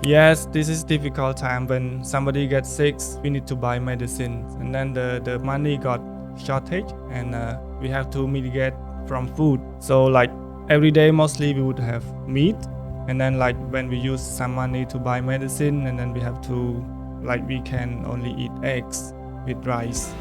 Yes, this is difficult time when somebody gets sick. We need to buy medicine, and then the money got shortage, and we have to mitigate from food. So like every day, mostly we would have meat, and then like when we use some money to buy medicine, and then we have to like we can only eat eggs with rice.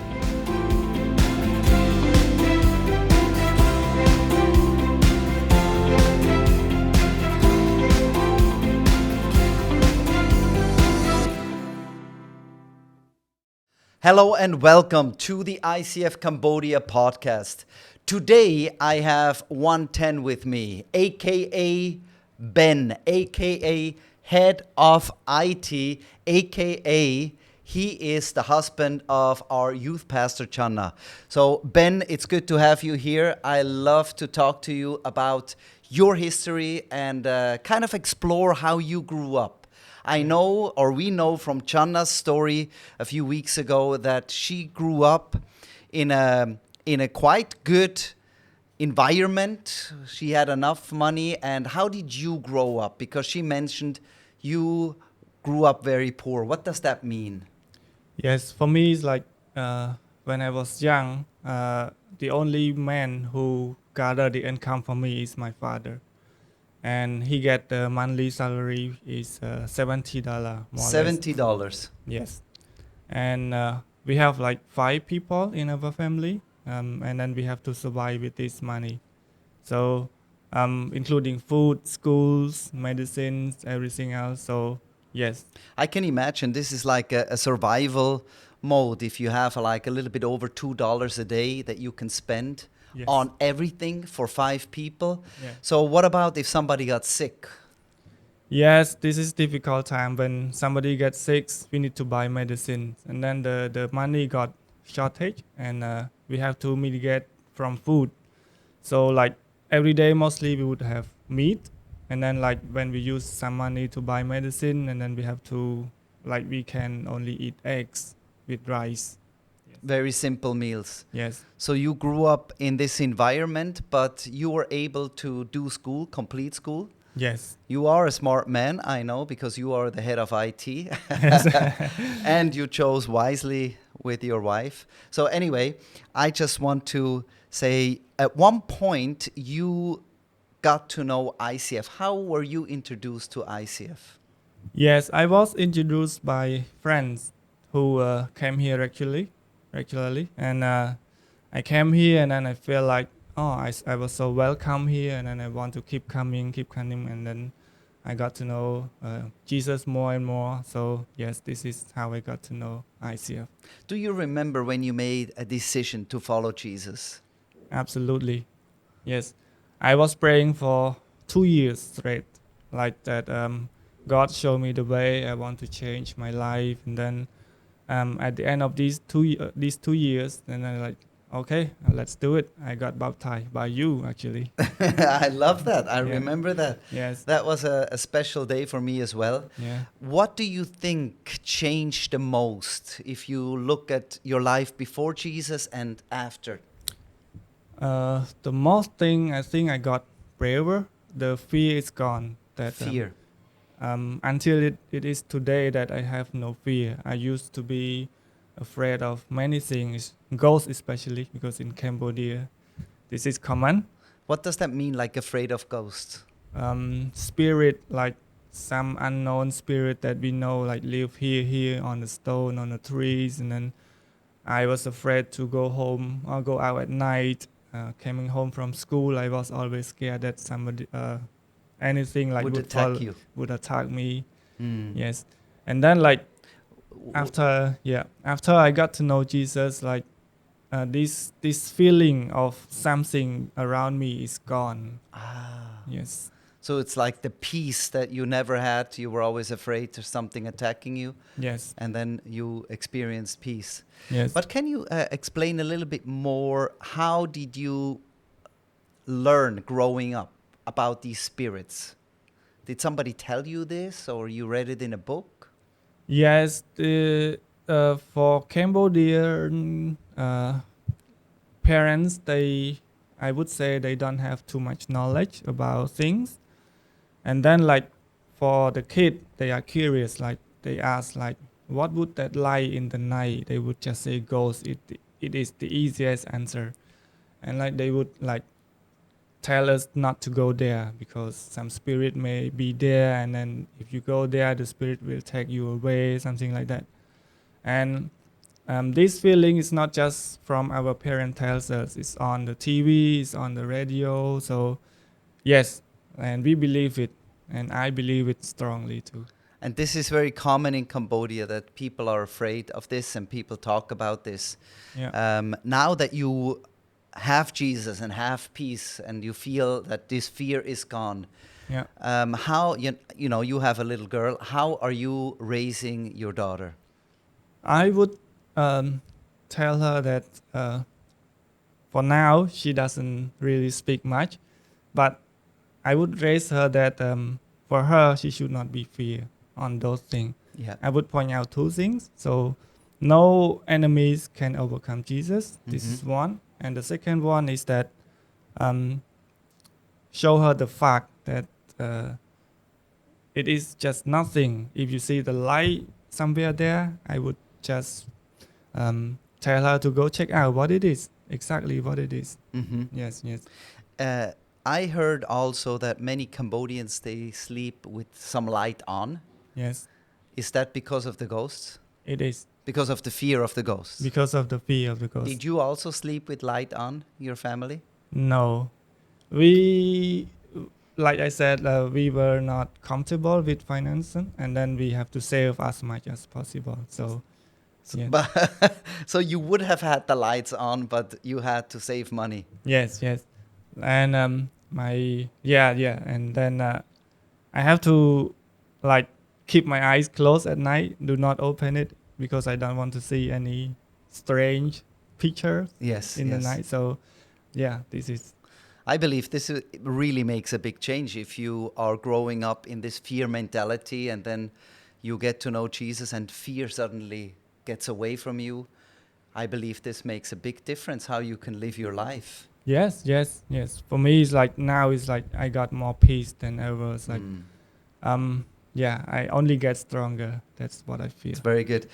Hello and welcome to the ICF Cambodia podcast. Today I have Vanthen with me, aka Ben, aka Head of IT, aka he is the husband of our youth pastor Channa. So Ben, it's good to have you here. I love to talk to you about your history and kind of explore how you grew up. I know, or we know from Channa's story a few weeks ago, that she grew up in a quite good environment. She had enough money. And how did you grow up? Because she mentioned you grew up very poor. What does that mean? Yes, for me it's like when I was young, the only man who gathered the income for me is my father, and he get the monthly salary is $70 more or less. $70. Yes, and we have like 5 people in our family, and then we have to survive with this money. So, including food, schools, medicines, everything else. So, yes, I can imagine this is like a survival mode if you have like a little bit over $2 a day that you can spend yes, on everything for 5 people. yeah. So what about if somebody got sick? Yes, this is difficult time when somebody gets sick. We need to buy medicine, and then the money got shortage, and we have to mitigate from food. So like every day, mostly we would have meat, and then like when we use some money to buy medicine, and then we have to like we can only eat eggs with rice. Very simple meals. Yes, So you grew up in this environment, but you were able to do school, complete school. yes, You are a smart man, I know, because you are the head of IT. yes. And you chose wisely with your wife. So anyway, I just want to say at one point you got to know ICF. How were you introduced to ICF? Yes, I was introduced by friends who came here regularly, and I came here, and then I feel like, oh, I was so welcome here, and then I want to keep coming, and then I got to know Jesus more and more. So yes, this is how I got to know ICF. Do you remember when you made a decision to follow Jesus? Absolutely, yes. I was praying for 2 years straight, like that. God showed me the way. I want to change my life, and then at the end of these 2 years, then I like, okay, let's do it. I got baptized by you actually. I love that. I Yeah. remember that. Yes. That was a special day for me as well. Yeah. What do you think changed the most if you look at your life before Jesus and after? The most thing I think I got braver. The fear is gone. That Fear. until it is today that I have no fear. I used to be afraid of many things, ghosts especially, because in Cambodia this is common. What does that mean, like afraid of ghosts? Spirit, like some unknown spirit that we know like live here on the stone, on the trees, and then I was afraid to go home or go out at night. Coming home from school, I was always scared that somebody anything like Would attack you. would attack me. Mm. Yes, and then like after I got to know Jesus, like this feeling of something around me is gone. Ah. Yes. So it's like the peace that you never had. You were always afraid there's something attacking you, Yes. and then you experienced peace. Yes. But can you explain a little bit more? How did you learn growing up about these spirits? Did somebody tell you this, or you read it in a book? Yes, for Cambodian parents, I would say they don't have too much knowledge about things. And then like for the kid, they are curious. Like they ask, like, what would that light in the night? They would just say ghost. It is the easiest answer, and like they would like tell us not to go there because some spirit may be there, and then if you go there, the spirit will take you away, something like that. And this feeling is not just from our parent tells us. It's on the TV, it's on the radio. So yes, and we believe it, and I believe it strongly too. And this is very common in Cambodia that people are afraid of this and people talk about this. Yeah. Now that you have Jesus and have peace and you feel that this fear is gone, Yeah. how you know you have a little girl. How are you raising your daughter? I would tell her that for now she doesn't really speak much, but I would raise her that for her she should not be fear on those things. Yeah. I would point out two things. So no enemies can overcome Jesus. This is one. And the second one is that show her the fact that it is just nothing. If you see the light somewhere there, I would just tell her to go check out what it is, exactly what it is. Yes, yes. I heard also that many Cambodians they sleep with some light on. Yes, Is that because of the ghosts? it is Because of the fear of the ghosts? because of the fear of the ghost. Did you also sleep with light on, your family? No, we, like I said, we were not comfortable with financing, and then we have to save as much as possible. So, yeah. But so you would have had the lights on, but you had to save money. Yes, yes, and and then I have to like keep my eyes closed at night. Do not open it because I don't want to see any strange pictures Yes, in the yes. night. So, yeah, this is I believe this really makes a big change if you are growing up in this fear mentality and then you get to know Jesus and fear suddenly gets away from you. I believe this makes a big difference how you can live your life. yes, yes, yes. For me, it's like now it's like I got more peace than ever. It's like I only get stronger. That's what I feel. It's very good.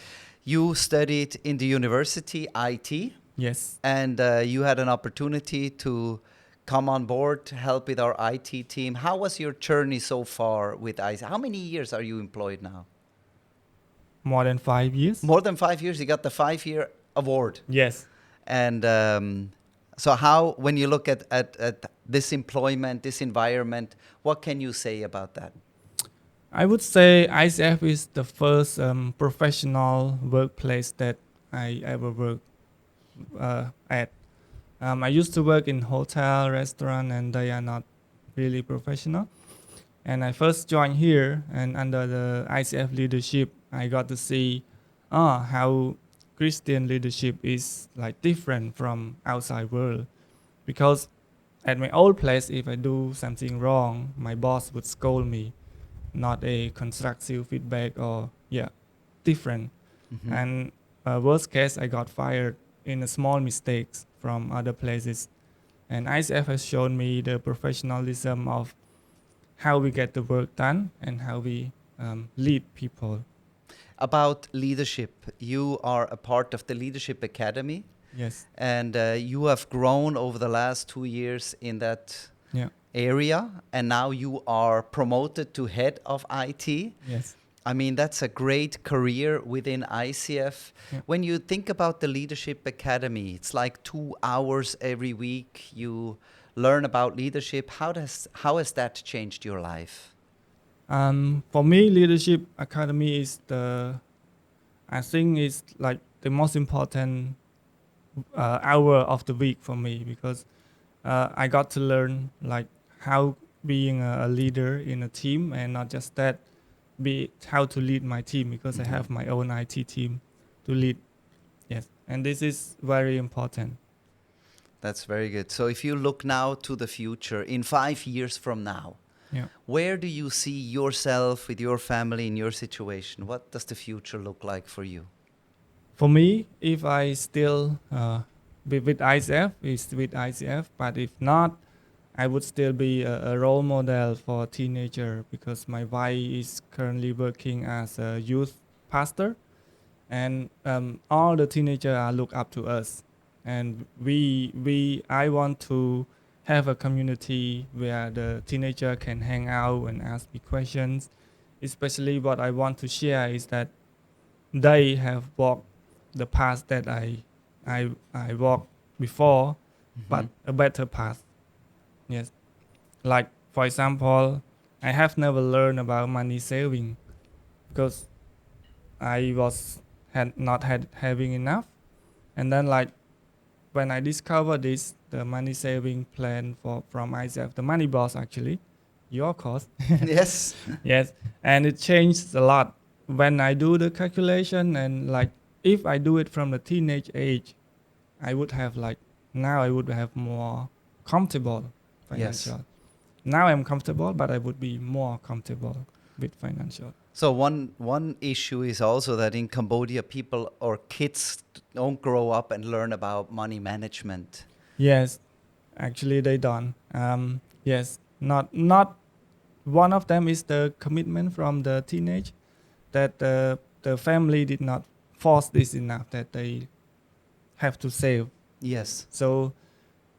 You studied in the university IT Yes. and you had an opportunity to come on board to help with our IT team. How was your journey so far with IT? How many years are you employed now? More than 5 years. More than 5 years. You got the 5-year award. Yes. And so how, when you look at this employment, this environment, what can you say about that? I would say ICF is the first professional workplace that I ever worked at. I used to work in hotel, restaurant, and they are not really professional. And I first joined here, and under the ICF leadership, I got to see how Christian leadership is like different from outside world. Because at my old place, if I do something wrong, my boss would scold me, not a constructive feedback or different. And worst case, I got fired in a small mistakes from other places. And ICF has shown me the professionalism of how we get the work done and how we lead people. About leadership, you are a part of the Leadership Academy, Yes. and you have grown over the last 2 years in that Yeah. area, and now you are promoted to head of IT. Yes. I mean, that's a great career within ICF. Yeah. When you think about the Leadership Academy, it's like 2 hours every week. You learn about leadership. How has that changed your life? For me, Leadership Academy is I think it's like the most important hour of the week for me because I got to learn like how being a leader in a team, and not just that, how to lead my team because I have my own IT team to lead. Yes, and this is very important. That's very good. So if you look now to the future, in 5 years from now, Yeah. where do you see yourself with your family in your situation? What does the future look like for you? For me, if I still be with ICF, it's with ICF. But if not, I would still be a role model for teenager because my wife is currently working as a youth pastor, and all the teenagers are look up to us, and I want to have a community where the teenager can hang out and ask me questions. Especially what I want to share is that they have walked the path that I walked before, but a better path. Yes. Like for example, I have never learned about money saving because I was had not had having enough, and then like when I discovered this, the money saving plan from ICF, the money boss actually, your course. Yes. Yes, and it changed a lot when I do the calculation, and like if I do it from the teenage age, I would have like now I would have more comfortable financial. Now I'm comfortable, but I would be more comfortable with financial. So one issue is also that in Cambodia, people or kids don't grow up and learn about money management. Yes, actually they don't. Yes, not one of them is the commitment from the teenage that the family did not force this enough that they have to save. Yes. So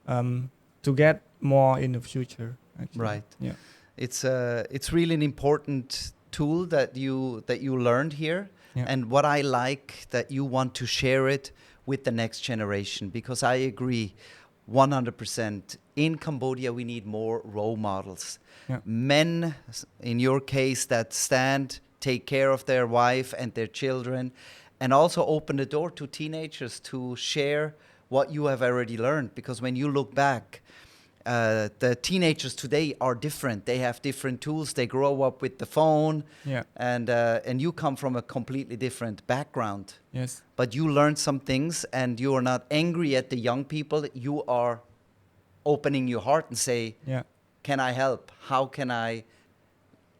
to get more in the future. Actually. Right. Yeah. It's really an important tool that you learned here, Yeah. and what I like that you want to share it with the next generation, because I agree 100%. In Cambodia, we need more role models. Yeah. Men, in your case, that stand, take care of their wife and their children, and also open the door to teenagers to share what you have already learned. Because when you look back, the teenagers today are different. They have different tools. They grow up with the phone, Yeah. and you come from a completely different background. Yes. But you learned some things, and you are not angry at the young people. You are opening your heart and say, Yeah. can I help? How can I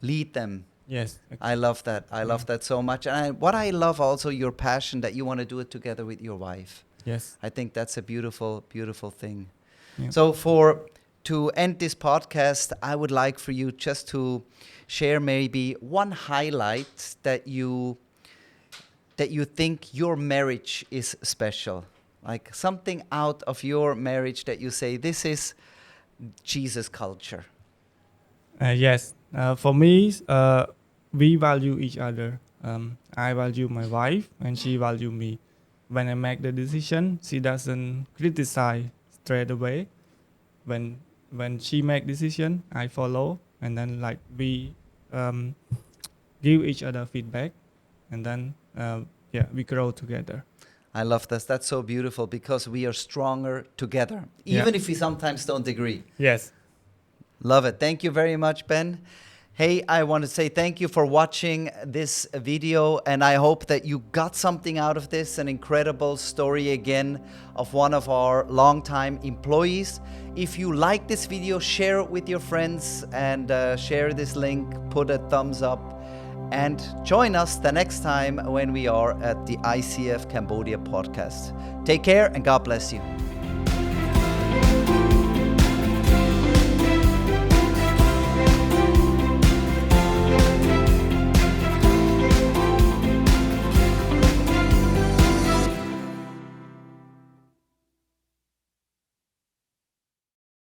lead them? Yes. I love that. I love that so much. And what I love also, your passion that you want to do it together with your wife. Yes. I think that's a beautiful, beautiful thing. Yeah. So to end this podcast, I would like for you just to share maybe one highlight that you think your marriage is special. Like something out of your marriage that you say, this is Jesus culture. Yes. For me, we value each other. I value my wife, and she value me. When I make the decision, she doesn't criticize straight away. When she make decision, I follow, and then like we give each other feedback, and then we grow together. I love this. That's so beautiful, because we are stronger together, even if we sometimes don't agree. Yes. Love it. Thank you very much, Ben. Hey, I want to say thank you for watching this video, and I hope that you got something out of this, an incredible story again of one of our longtime employees. If you like this video, share it with your friends, and share this link, put a thumbs up, and join us the next time when we are at the ICF Cambodia podcast. Take care, and God bless you.